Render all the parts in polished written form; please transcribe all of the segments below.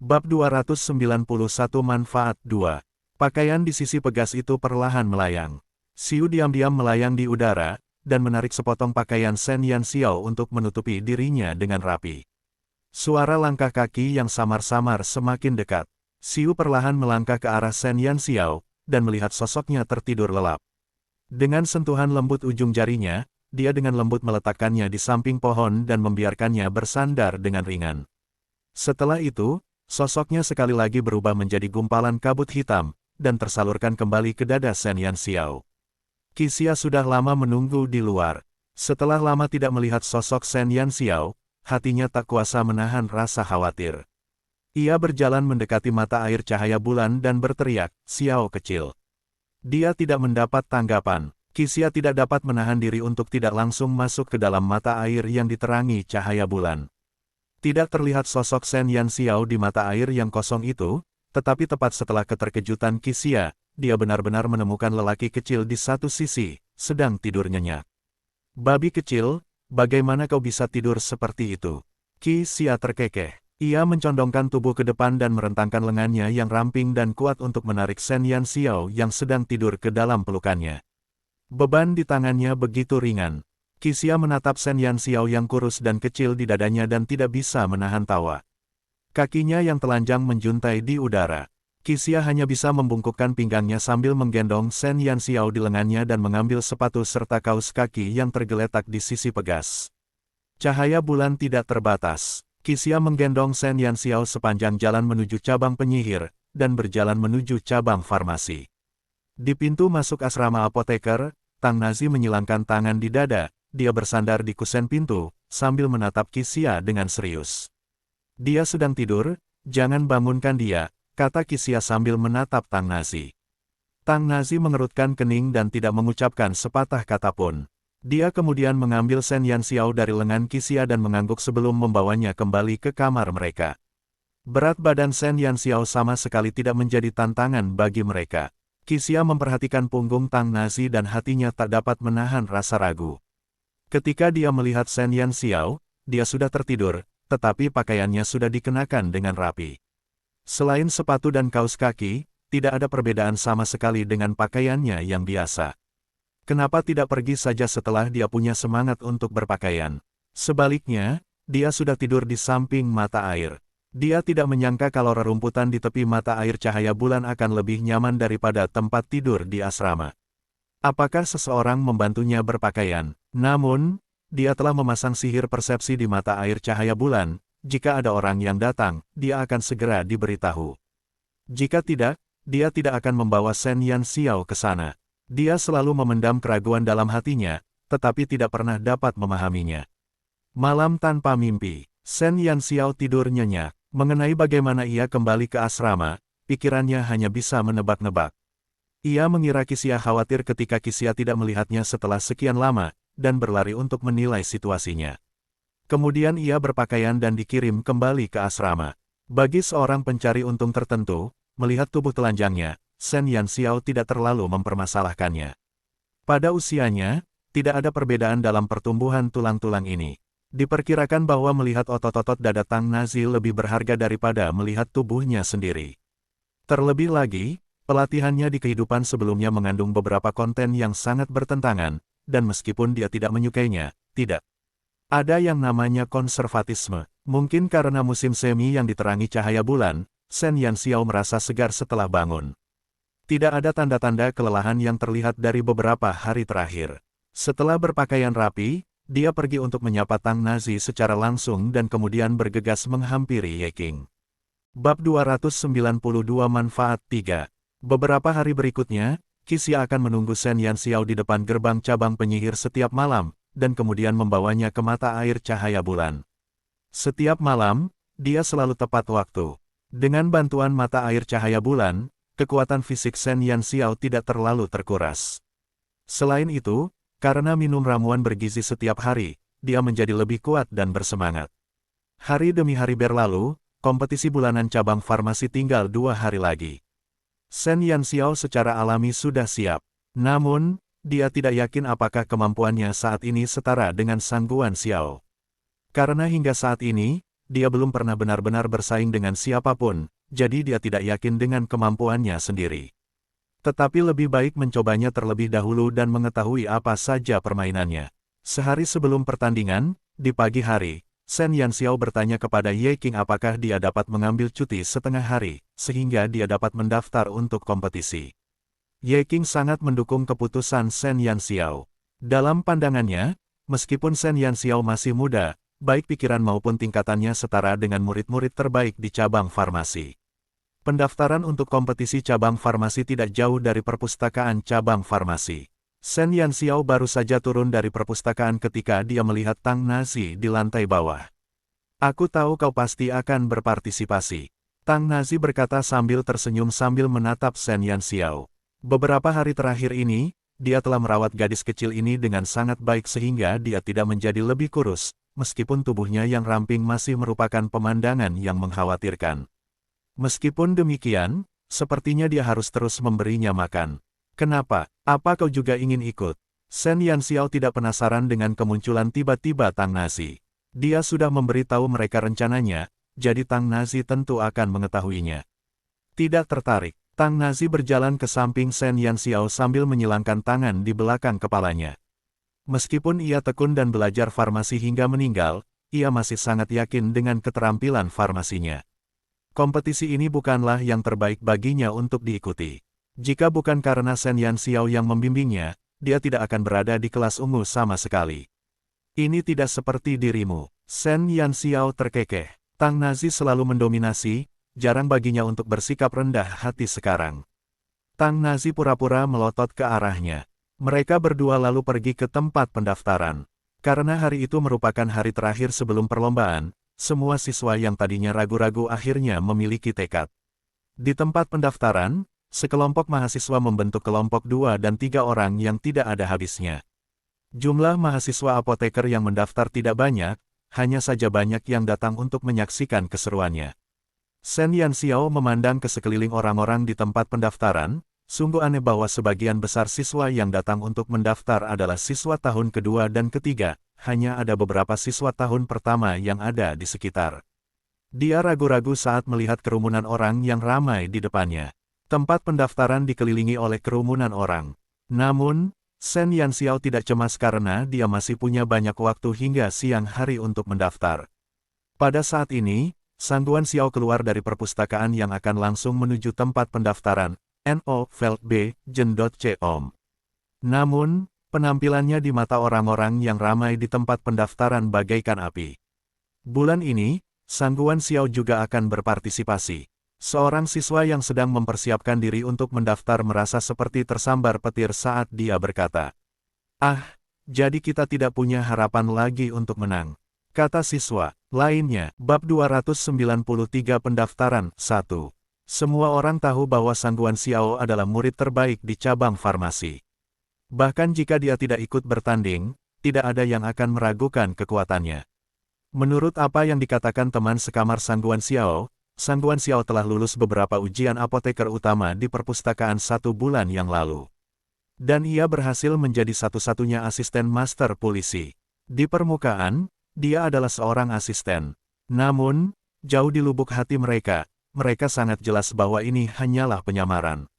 Bab 291 Manfaat 2. Pakaian di sisi pegas itu perlahan melayang. Xiu diam-diam melayang di udara, dan menarik sepotong pakaian Shen Yanxiao untuk menutupi dirinya dengan rapi. Suara langkah kaki yang samar-samar semakin dekat. Xiu perlahan melangkah ke arah Shen Yanxiao, dan melihat sosoknya tertidur lelap. Dengan sentuhan lembut ujung jarinya, dia dengan lembut meletakkannya di samping pohon dan membiarkannya bersandar dengan ringan. Setelah itu, sosoknya sekali lagi berubah menjadi gumpalan kabut hitam, dan tersalurkan kembali ke dada Shen Yanxiao. Qixia sudah lama menunggu di luar. Setelah lama tidak melihat sosok Shen Yanxiao, hatinya tak kuasa menahan rasa khawatir. Ia berjalan mendekati mata air cahaya bulan dan berteriak, "Xiao kecil." Dia tidak mendapat tanggapan. Qixia tidak dapat menahan diri untuk tidak langsung masuk ke dalam mata air yang diterangi cahaya bulan. Tidak terlihat sosok Shen Yanxiao di mata air yang kosong itu, tetapi tepat setelah keterkejutan Qixia, dia benar-benar menemukan lelaki kecil di satu sisi, sedang tidur nyenyak. "Babi kecil, bagaimana kau bisa tidur seperti itu?" Qixia terkekeh. Ia mencondongkan tubuh ke depan dan merentangkan lengannya yang ramping dan kuat untuk menarik Shen Yanxiao yang sedang tidur ke dalam pelukannya. Beban di tangannya begitu ringan. Qixia menatap Shen Yanxiao yang kurus dan kecil di dadanya dan tidak bisa menahan tawa. Kakinya yang telanjang menjuntai di udara. Qixia hanya bisa membungkukkan pinggangnya sambil menggendong Shen Yanxiao di lengannya dan mengambil sepatu serta kaus kaki yang tergeletak di sisi pegas. Cahaya bulan tidak terbatas. Qixia menggendong Shen Yanxiao sepanjang jalan menuju cabang penyihir, dan berjalan menuju cabang farmasi. Di pintu masuk asrama apoteker, Tang Nazi menyilangkan tangan di dada. Dia bersandar di kusen pintu, sambil menatap Qixia dengan serius. "Dia sedang tidur, jangan bangunkan dia," kata Qixia sambil menatap Tang Nazi. Tang Nazi mengerutkan kening dan tidak mengucapkan sepatah kata pun. Dia kemudian mengambil Shen Yanxiao dari lengan Qixia dan mengangguk sebelum membawanya kembali ke kamar mereka. Berat badan Shen Yanxiao sama sekali tidak menjadi tantangan bagi mereka. Qixia memperhatikan punggung Tang Nazi dan hatinya tak dapat menahan rasa ragu. Ketika dia melihat Shen Yanxiao, dia sudah tertidur, tetapi pakaiannya sudah dikenakan dengan rapi. Selain sepatu dan kaus kaki, tidak ada perbedaan sama sekali dengan pakaiannya yang biasa. Kenapa tidak pergi saja setelah dia punya semangat untuk berpakaian? Sebaliknya, dia sudah tidur di samping mata air. Dia tidak menyangka kalau rerumputan di tepi mata air cahaya bulan akan lebih nyaman daripada tempat tidur di asrama. Apakah seseorang membantunya berpakaian? Namun, dia telah memasang sihir persepsi di mata air cahaya bulan. Jika ada orang yang datang, dia akan segera diberitahu. Jika tidak, dia tidak akan membawa Shen Yanxiao ke sana. Dia selalu memendam keraguan dalam hatinya, tetapi tidak pernah dapat memahaminya. Malam tanpa mimpi, Shen Yanxiao tidur nyenyak. Mengenai bagaimana ia kembali ke asrama, pikirannya hanya bisa menebak-nebak. Ia mengira Qixia khawatir ketika Qixia tidak melihatnya setelah sekian lama, dan berlari untuk menilai situasinya. Kemudian ia berpakaian dan dikirim kembali ke asrama. Bagi seorang pencari untung tertentu, melihat tubuh telanjangnya, Shen Yanxiao tidak terlalu mempermasalahkannya. Pada usianya, tidak ada perbedaan dalam pertumbuhan tulang-tulang ini. Diperkirakan bahwa melihat otot-otot dada Tang Nazi lebih berharga daripada melihat tubuhnya sendiri. Terlebih lagi, pelatihannya di kehidupan sebelumnya mengandung beberapa konten yang sangat bertentangan, dan meskipun dia tidak menyukainya, tidak ada yang namanya konservatisme. Mungkin karena musim semi yang diterangi cahaya bulan, Shen Yanxiao merasa segar setelah bangun. Tidak ada tanda-tanda kelelahan yang terlihat dari beberapa hari terakhir. Setelah berpakaian rapi, dia pergi untuk menyapa Tang Nazi secara langsung dan kemudian bergegas menghampiri Ye Qing. Bab 292 Manfaat 3. Beberapa hari berikutnya, Qixia akan menunggu Shen Yanxiao di depan gerbang cabang penyihir setiap malam, dan kemudian membawanya ke mata air cahaya bulan. Setiap malam, dia selalu tepat waktu. Dengan bantuan mata air cahaya bulan, kekuatan fisik Shen Yanxiao tidak terlalu terkuras. Selain itu, karena minum ramuan bergizi setiap hari, dia menjadi lebih kuat dan bersemangat. Hari demi hari berlalu, kompetisi bulanan cabang farmasi tinggal 2 hari lagi. Shen Yanxiao secara alami sudah siap. Namun, dia tidak yakin apakah kemampuannya saat ini setara dengan Sang Guan Xiao. Karena hingga saat ini, dia belum pernah benar-benar bersaing dengan siapapun, jadi dia tidak yakin dengan kemampuannya sendiri. Tetapi lebih baik mencobanya terlebih dahulu dan mengetahui apa saja permainannya. Sehari sebelum pertandingan, di pagi hari, Shen Yanxiao bertanya kepada Ye Qing apakah dia dapat mengambil cuti setengah hari, sehingga dia dapat mendaftar untuk kompetisi. Ye Qing sangat mendukung keputusan Shen Yanxiao. Dalam pandangannya, meskipun Shen Yanxiao masih muda, baik pikiran maupun tingkatannya setara dengan murid-murid terbaik di cabang farmasi. Pendaftaran untuk kompetisi cabang farmasi tidak jauh dari perpustakaan cabang farmasi. Shen Yanxiao baru saja turun dari perpustakaan ketika dia melihat Tang Nazi di lantai bawah. "Aku tahu kau pasti akan berpartisipasi," Tang Nazi berkata sambil tersenyum sambil menatap Shen Yanxiao. Beberapa hari terakhir ini, dia telah merawat gadis kecil ini dengan sangat baik sehingga dia tidak menjadi lebih kurus, meskipun tubuhnya yang ramping masih merupakan pemandangan yang mengkhawatirkan. Meskipun demikian, sepertinya dia harus terus memberinya makan. "Kenapa? Apa kau juga ingin ikut?" Shen Yanxiao tidak penasaran dengan kemunculan tiba-tiba Tang Nazi. Dia sudah memberitahu mereka rencananya, jadi Tang Nazi tentu akan mengetahuinya. Tidak tertarik, Tang Nazi berjalan ke samping Shen Yanxiao sambil menyilangkan tangan di belakang kepalanya. Meskipun ia tekun dan belajar farmasi hingga meninggal, ia masih sangat yakin dengan keterampilan farmasinya. Kompetisi ini bukanlah yang terbaik baginya untuk diikuti. Jika bukan karena Shen Yanxiao yang membimbingnya, dia tidak akan berada di kelas ungu sama sekali. "Ini tidak seperti dirimu." Shen Yanxiao terkekeh. Tang Nazi selalu mendominasi, jarang baginya untuk bersikap rendah hati sekarang. Tang Nazi pura-pura melotot ke arahnya. Mereka berdua lalu pergi ke tempat pendaftaran. Karena hari itu merupakan hari terakhir sebelum perlombaan, semua siswa yang tadinya ragu-ragu akhirnya memiliki tekad. Di tempat pendaftaran, sekelompok mahasiswa membentuk kelompok 2 dan 3 orang yang tidak ada habisnya. Jumlah mahasiswa apoteker yang mendaftar tidak banyak, hanya saja banyak yang datang untuk menyaksikan keseruannya. Shen Yanxiao memandang ke sekeliling orang-orang di tempat pendaftaran, sungguh aneh bahwa sebagian besar siswa yang datang untuk mendaftar adalah siswa tahun kedua dan ketiga. Hanya ada beberapa siswa tahun pertama yang ada di sekitar. Dia ragu-ragu saat melihat kerumunan orang yang ramai di depannya. Tempat pendaftaran dikelilingi oleh kerumunan orang. Namun, Shen Yanxiao tidak cemas karena dia masih punya banyak waktu hingga siang hari untuk mendaftar. Pada saat ini, Sang Guan Xiao keluar dari perpustakaan yang akan langsung menuju tempat pendaftaran, No. Feld B. Jen.com. Namun, penampilannya di mata orang-orang yang ramai di tempat pendaftaran bagaikan api. Bulan ini, Sang Guan Xiao juga akan berpartisipasi. Seorang siswa yang sedang mempersiapkan diri untuk mendaftar merasa seperti tersambar petir saat dia berkata, "Ah, jadi kita tidak punya harapan lagi untuk menang," kata siswa lainnya. Bab 293 Pendaftaran 1. Semua orang tahu bahwa Sang Guan Xiao adalah murid terbaik di cabang farmasi. Bahkan jika dia tidak ikut bertanding, tidak ada yang akan meragukan kekuatannya. Menurut apa yang dikatakan teman sekamar Sang Guan Xiao telah lulus beberapa ujian apoteker utama di perpustakaan 1 bulan yang lalu. Dan ia berhasil menjadi satu-satunya asisten master polisi. Di permukaan, dia adalah seorang asisten. Namun, jauh di lubuk hati mereka sangat jelas bahwa ini hanyalah penyamaran.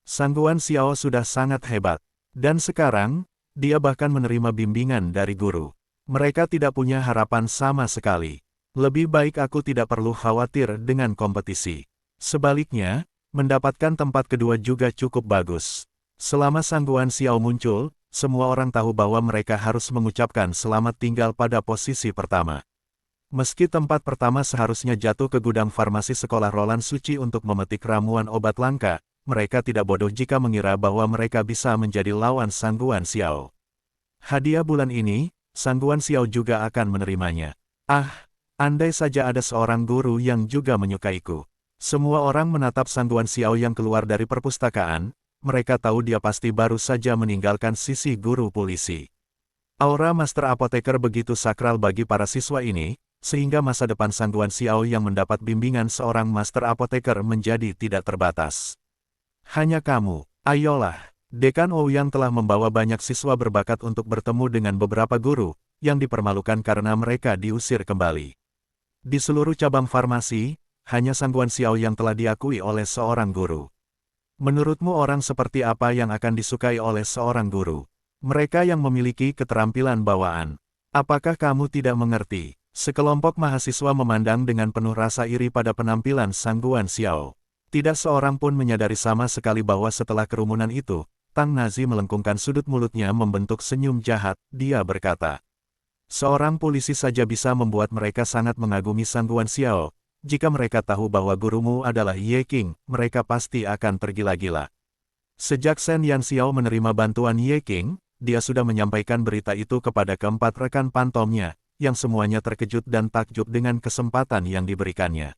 Sang Guan Xiao sudah sangat hebat. Dan sekarang, dia bahkan menerima bimbingan dari guru. Mereka tidak punya harapan sama sekali. Lebih baik aku tidak perlu khawatir dengan kompetisi. Sebaliknya, mendapatkan tempat kedua juga cukup bagus. Selama Sang Guan Xiao muncul, semua orang tahu bahwa mereka harus mengucapkan selamat tinggal pada posisi pertama. Meski tempat pertama seharusnya jatuh ke gudang farmasi sekolah Roland Suci untuk memetik ramuan obat langka, mereka tidak bodoh jika mengira bahwa mereka bisa menjadi lawan Sang Guan Xiao. Hadiah bulan ini, Sang Guan Xiao juga akan menerimanya. Ah, andai saja ada seorang guru yang juga menyukaiku. Semua orang menatap Sang Guan Xiao yang keluar dari perpustakaan, mereka tahu dia pasti baru saja meninggalkan sisi guru polisi. Aura Master Apoteker begitu sakral bagi para siswa ini, sehingga masa depan Sang Guan Xiao yang mendapat bimbingan seorang Master Apoteker menjadi tidak terbatas. Hanya kamu, ayolah. Dekan Ouyang telah membawa banyak siswa berbakat untuk bertemu dengan beberapa guru, yang dipermalukan karena mereka diusir kembali. Di seluruh cabang farmasi, hanya Sangguan Xiao yang telah diakui oleh seorang guru. Menurutmu orang seperti apa yang akan disukai oleh seorang guru? Mereka yang memiliki keterampilan bawaan. Apakah kamu tidak mengerti? Sekelompok mahasiswa memandang dengan penuh rasa iri pada penampilan Sangguan Xiao. Tidak seorang pun menyadari sama sekali bahwa setelah kerumunan itu, Tang Nazi melengkungkan sudut mulutnya membentuk senyum jahat. Dia berkata, seorang polisi saja bisa membuat mereka sangat mengagumi Sangguan Xiao. Jika mereka tahu bahwa gurumu adalah Ye Qing, mereka pasti akan tergila-gila. Sejak Shen Yanxiao menerima bantuan Ye Qing, dia sudah menyampaikan berita itu kepada keempat rekan pantomnya, yang semuanya terkejut dan takjub dengan kesempatan yang diberikannya.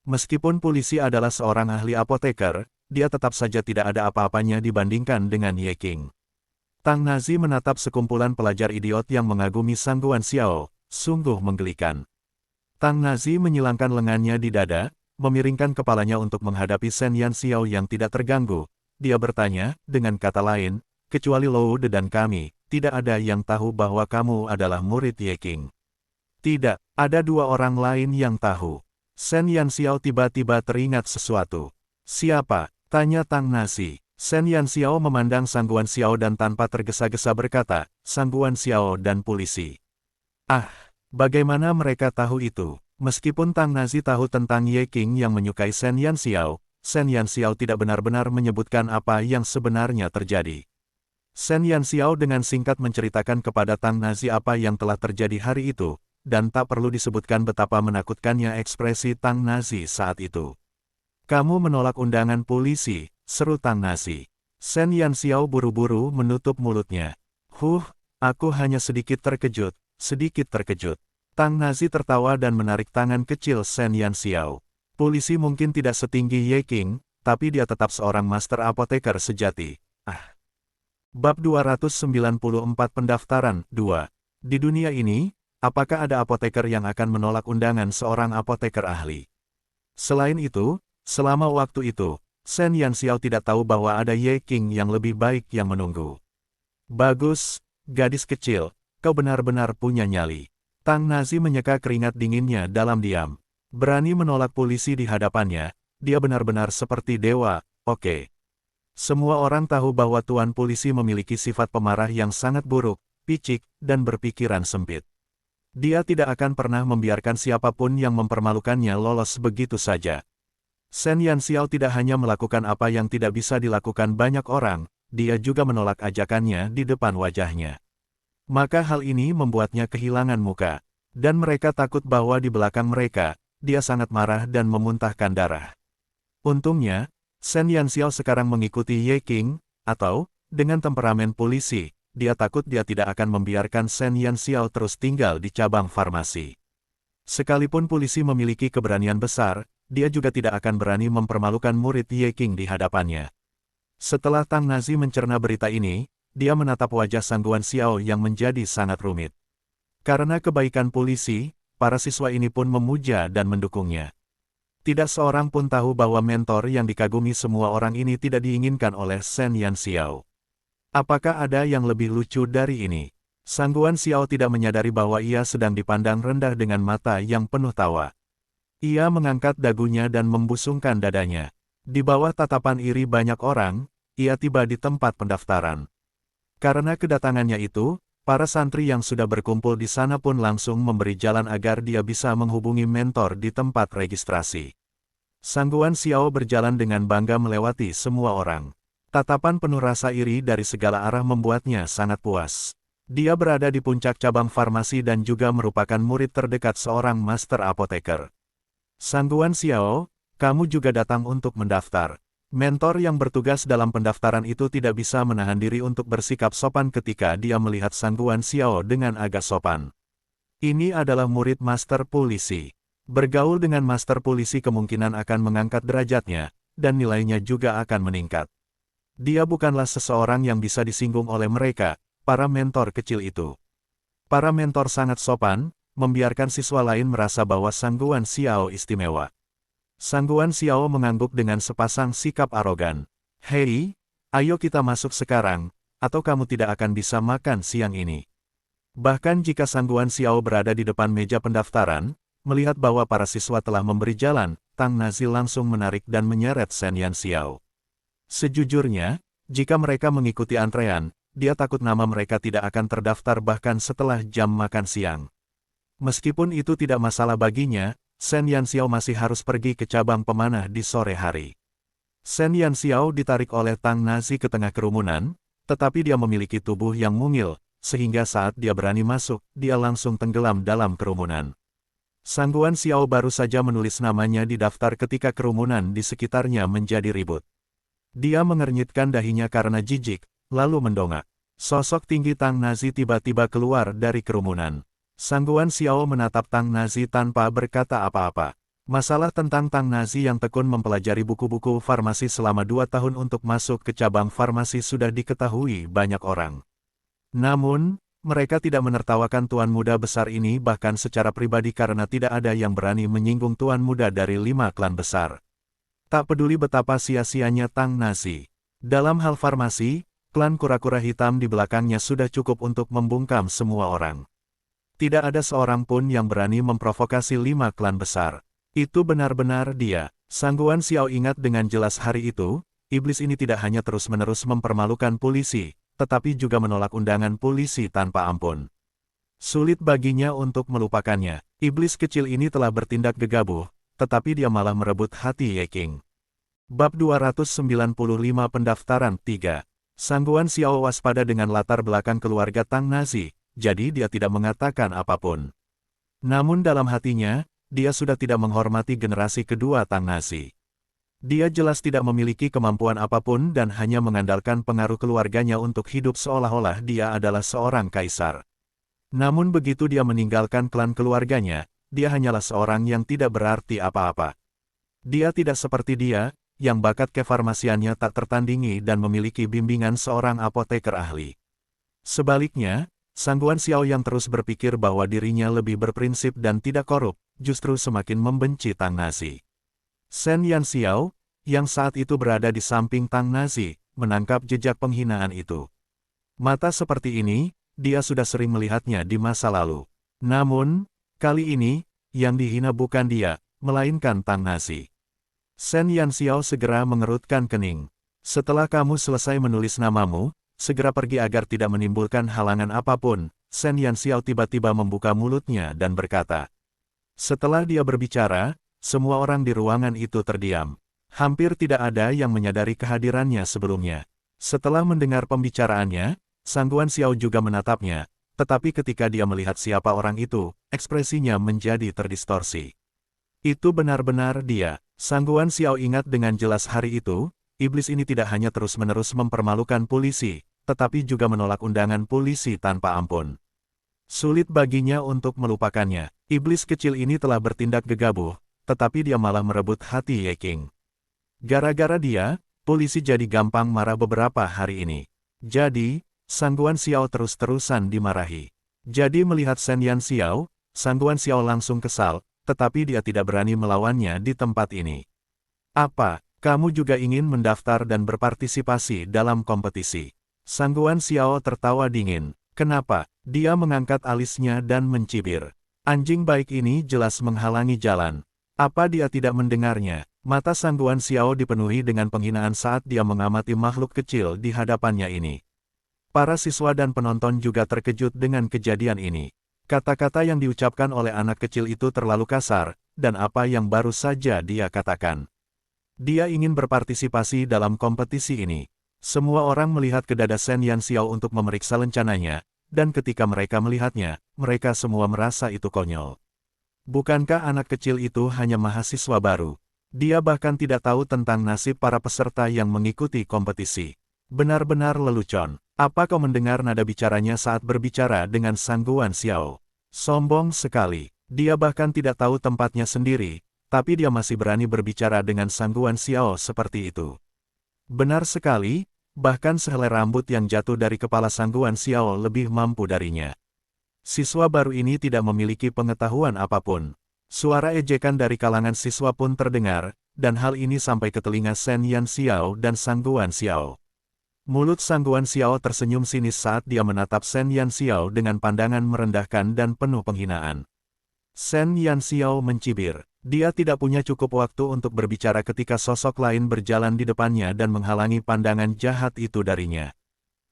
Meskipun polisi adalah seorang ahli apoteker, dia tetap saja tidak ada apa-apanya dibandingkan dengan Ye Qing. Tang Nazi menatap sekumpulan pelajar idiot yang mengagumi Sangguan Xiao, sungguh menggelikan. Tang Nazi menyilangkan lengannya di dada, memiringkan kepalanya untuk menghadapi Shen Yanxiao yang tidak terganggu. Dia bertanya, dengan kata lain, kecuali Lou De dan kami, tidak ada yang tahu bahwa kamu adalah murid Ye Qing. Tidak, ada dua orang lain yang tahu. Shen Yanxiao tiba-tiba teringat sesuatu. Siapa? Tanya Tang Nazi. Shen Yanxiao memandang Sangguan Xiao dan tanpa tergesa-gesa berkata, Sangguan Xiao dan polisi. Ah, bagaimana mereka tahu itu? Meskipun Tang Nazi tahu tentang Ye Qing yang menyukai Shen Yanxiao tidak benar-benar menyebutkan apa yang sebenarnya terjadi. Shen Yanxiao dengan singkat menceritakan kepada Tang Nazi apa yang telah terjadi hari itu, dan tak perlu disebutkan betapa menakutkannya ekspresi Tang Nazi saat itu. Kamu menolak undangan polisi, seru Tang Nazi. Shen Yanxiao buru-buru menutup mulutnya. Aku hanya sedikit terkejut. Tang Nazi tertawa dan menarik tangan kecil Shen Yanxiao. Polisi mungkin tidak setinggi Ye Qing, tapi dia tetap seorang master apoteker sejati. Bab 294 Pendaftaran 2. Di dunia ini, apakah ada apoteker yang akan menolak undangan seorang apoteker ahli? Selain itu, selama waktu itu, Shen Yanxiao tidak tahu bahwa ada Ye Qing yang lebih baik yang menunggu. Bagus, gadis kecil, kau benar-benar punya nyali. Tang Nazi menyeka keringat dinginnya dalam diam. Berani menolak polisi di hadapannya, dia benar-benar seperti dewa, oke. Semua orang tahu bahwa tuan polisi memiliki sifat pemarah yang sangat buruk, picik, dan berpikiran sempit. Dia tidak akan pernah membiarkan siapapun yang mempermalukannya lolos begitu saja. Shen Yanxiao tidak hanya melakukan apa yang tidak bisa dilakukan banyak orang, dia juga menolak ajakannya di depan wajahnya. Maka hal ini membuatnya kehilangan muka. Dan mereka takut bahwa di belakang mereka, dia sangat marah dan memuntahkan darah. Untungnya, Shen Yanxiao sekarang mengikuti Ye Qing, atau, dengan temperamen polisi, dia takut dia tidak akan membiarkan Shen Yanxiao terus tinggal di cabang farmasi. Sekalipun polisi memiliki keberanian besar, dia juga tidak akan berani mempermalukan murid Ye Qing di hadapannya. Setelah Tang Nazi mencerna berita ini, dia menatap wajah Sangguan Xiao yang menjadi sangat rumit. Karena kebaikan polisi, para siswa ini pun memuja dan mendukungnya. Tidak seorang pun tahu bahwa mentor yang dikagumi semua orang ini tidak diinginkan oleh Shen Yanxiao. Apakah ada yang lebih lucu dari ini? Sangguan Xiao tidak menyadari bahwa ia sedang dipandang rendah dengan mata yang penuh tawa. Ia mengangkat dagunya dan membusungkan dadanya. Di bawah tatapan iri banyak orang, ia tiba di tempat pendaftaran. Karena kedatangannya itu, para santri yang sudah berkumpul di sana pun langsung memberi jalan agar dia bisa menghubungi mentor di tempat registrasi. Sangguan Xiao berjalan dengan bangga melewati semua orang. Tatapan penuh rasa iri dari segala arah membuatnya sangat puas. Dia berada di puncak cabang farmasi dan juga merupakan murid terdekat seorang master apoteker. Sangguan Xiao, kamu juga datang untuk mendaftar. Mentor yang bertugas dalam pendaftaran itu tidak bisa menahan diri untuk bersikap sopan ketika dia melihat Sangguan Xiao dengan agak sopan. Ini adalah murid master polisi. Bergaul dengan master polisi kemungkinan akan mengangkat derajatnya, dan nilainya juga akan meningkat. Dia bukanlah seseorang yang bisa disinggung oleh mereka, para mentor kecil itu. Para mentor sangat sopan, membiarkan siswa lain merasa bahwa Sangguan Xiao istimewa. Sangguan Xiao mengangguk dengan sepasang sikap arogan. Hei, ayo kita masuk sekarang, atau kamu tidak akan bisa makan siang ini. Bahkan jika Sangguan Xiao berada di depan meja pendaftaran, Melihat bahwa para siswa telah memberi jalan, Tang Nazi langsung menarik dan menyeret Shen Yanxiao. Sejujurnya, jika mereka mengikuti antrean, dia takut nama mereka tidak akan terdaftar bahkan setelah jam makan siang. Meskipun itu tidak masalah baginya, Shen Yanxiao masih harus pergi ke cabang pemanah di sore hari. Shen Yanxiao ditarik oleh Tang Nazi ke tengah kerumunan, tetapi dia memiliki tubuh yang mungil, sehingga saat dia berani masuk, dia langsung tenggelam dalam kerumunan. Sang Guan Xiao baru saja menulis namanya di daftar ketika kerumunan di sekitarnya menjadi ribut. Dia mengernyitkan dahinya karena jijik, lalu mendongak. Sosok tinggi Tang Nazi tiba-tiba keluar dari kerumunan. Sang Guan Xiao menatap Tang Nazi tanpa berkata apa-apa. Masalah tentang Tang Nazi yang tekun mempelajari buku-buku farmasi selama 2 tahun untuk masuk ke cabang farmasi sudah diketahui banyak orang. Namun, mereka tidak menertawakan tuan muda besar ini bahkan secara pribadi karena tidak ada yang berani menyinggung tuan muda dari 5 klan besar. Tak peduli betapa sia-sianya Tang Nazi. Dalam hal farmasi, klan kura-kura hitam di belakangnya sudah cukup untuk membungkam semua orang. Tidak ada seorang pun yang berani memprovokasi 5 klan besar. Itu benar-benar dia. Sang Guan Xiao ingat dengan jelas hari itu, iblis ini tidak hanya terus-menerus mempermalukan polisi, tetapi juga menolak undangan polisi tanpa ampun. Sulit baginya untuk melupakannya. Iblis kecil ini telah bertindak gegabah, tetapi dia malah merebut hati Ye Qing. Bab 295 Pendaftaran 3. Sang Guan Xiao waspada dengan latar belakang keluarga Tang Nazi, jadi dia tidak mengatakan apapun. Namun dalam hatinya, dia sudah tidak menghormati generasi kedua Tang Nazi. Dia jelas tidak memiliki kemampuan apapun dan hanya mengandalkan pengaruh keluarganya untuk hidup seolah-olah dia adalah seorang kaisar. Namun begitu dia meninggalkan klan keluarganya, dia hanyalah seorang yang tidak berarti apa-apa. Dia tidak seperti dia, yang bakat kefarmasiannya tak tertandingi dan memiliki bimbingan seorang apoteker ahli. Sebaliknya, Sang Guan Xiao yang terus berpikir bahwa dirinya lebih berprinsip dan tidak korup, justru semakin membenci Tang Nazi. Shen Yanxiao, yang saat itu berada di samping Tang Nazi, menangkap jejak penghinaan itu. Mata seperti ini, dia sudah sering melihatnya di masa lalu. Namun, kali ini, yang dihina bukan dia, melainkan Tang Nazi. Shen Yanxiao segera mengerutkan kening. Setelah kamu selesai menulis namamu, segera pergi agar tidak menimbulkan halangan apapun. Shen Yanxiao tiba-tiba membuka mulutnya dan berkata. Setelah dia berbicara, semua orang di ruangan itu terdiam. Hampir tidak ada yang menyadari kehadirannya sebelumnya. Setelah mendengar pembicaraannya, Sang Guan Xiao juga menatapnya, tetapi ketika dia melihat siapa orang itu, ekspresinya menjadi terdistorsi. Itu benar-benar dia. Sang Guan Xiao ingat dengan jelas hari itu, iblis ini tidak hanya terus-menerus mempermalukan polisi, tetapi juga menolak undangan polisi tanpa ampun. Sulit baginya untuk melupakannya. Iblis kecil ini telah bertindak gegabah, tetapi dia malah merebut hati Ye Qing. Gara-gara dia, polisi jadi gampang marah beberapa hari ini. Jadi, Sang Guan Xiao terus-terusan dimarahi. Jadi melihat Shen Yanxiao, Sang Guan Xiao langsung kesal, tetapi dia tidak berani melawannya di tempat ini. Apa, kamu juga ingin mendaftar dan berpartisipasi dalam kompetisi? Sang Guan Xiao tertawa dingin. Kenapa? Dia mengangkat alisnya dan mencibir. Anjing baik ini jelas menghalangi jalan. Apa dia tidak mendengarnya? Mata Sang Guan Xiao dipenuhi dengan penghinaan saat dia mengamati makhluk kecil di hadapannya ini. Para siswa dan penonton juga terkejut dengan kejadian ini. Kata-kata yang diucapkan oleh anak kecil itu terlalu kasar, dan apa yang baru saja dia katakan. Dia ingin berpartisipasi dalam kompetisi ini. Semua orang melihat ke dada Shen Yanxiao untuk memeriksa lencananya, dan ketika mereka melihatnya, mereka semua merasa itu konyol. Bukankah anak kecil itu hanya mahasiswa baru? Dia bahkan tidak tahu tentang nasib para peserta yang mengikuti kompetisi. Benar-benar lelucon. Apa kau mendengar nada bicaranya saat berbicara dengan Sang Guan Xiao? Sombong sekali. Dia bahkan tidak tahu tempatnya sendiri, tapi dia masih berani berbicara dengan Sang Guan Xiao seperti itu. Benar sekali, bahkan sehelai rambut yang jatuh dari kepala Sang Guan Xiao lebih mampu darinya. Siswa baru ini tidak memiliki pengetahuan apapun. Suara ejekan dari kalangan siswa pun terdengar, dan hal ini sampai ke telinga Shen Yanxiao dan Sang Guan Xiao. Mulut Sang Guan Xiao tersenyum sinis saat dia menatap Shen Yanxiao dengan pandangan merendahkan dan penuh penghinaan. Shen Yanxiao mencibir. Dia tidak punya cukup waktu untuk berbicara ketika sosok lain berjalan di depannya dan menghalangi pandangan jahat itu darinya.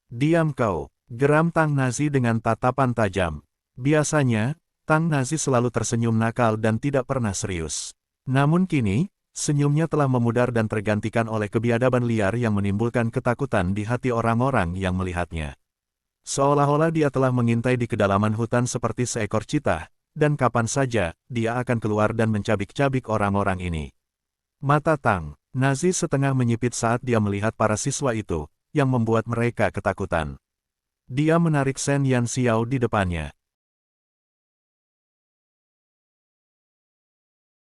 Diam kau, geram Tang Nazi dengan tatapan tajam. Biasanya, Tang Nazi selalu tersenyum nakal dan tidak pernah serius. Namun kini, senyumnya telah memudar dan tergantikan oleh kebiadaban liar yang menimbulkan ketakutan di hati orang-orang yang melihatnya. Seolah-olah dia telah mengintai di kedalaman hutan seperti seekor cheetah, dan kapan saja, dia akan keluar dan mencabik-cabik orang-orang ini. Mata Tang Nazi setengah menyipit saat dia melihat para siswa itu, yang membuat mereka ketakutan. Dia menarik Shen Yanxiao di depannya.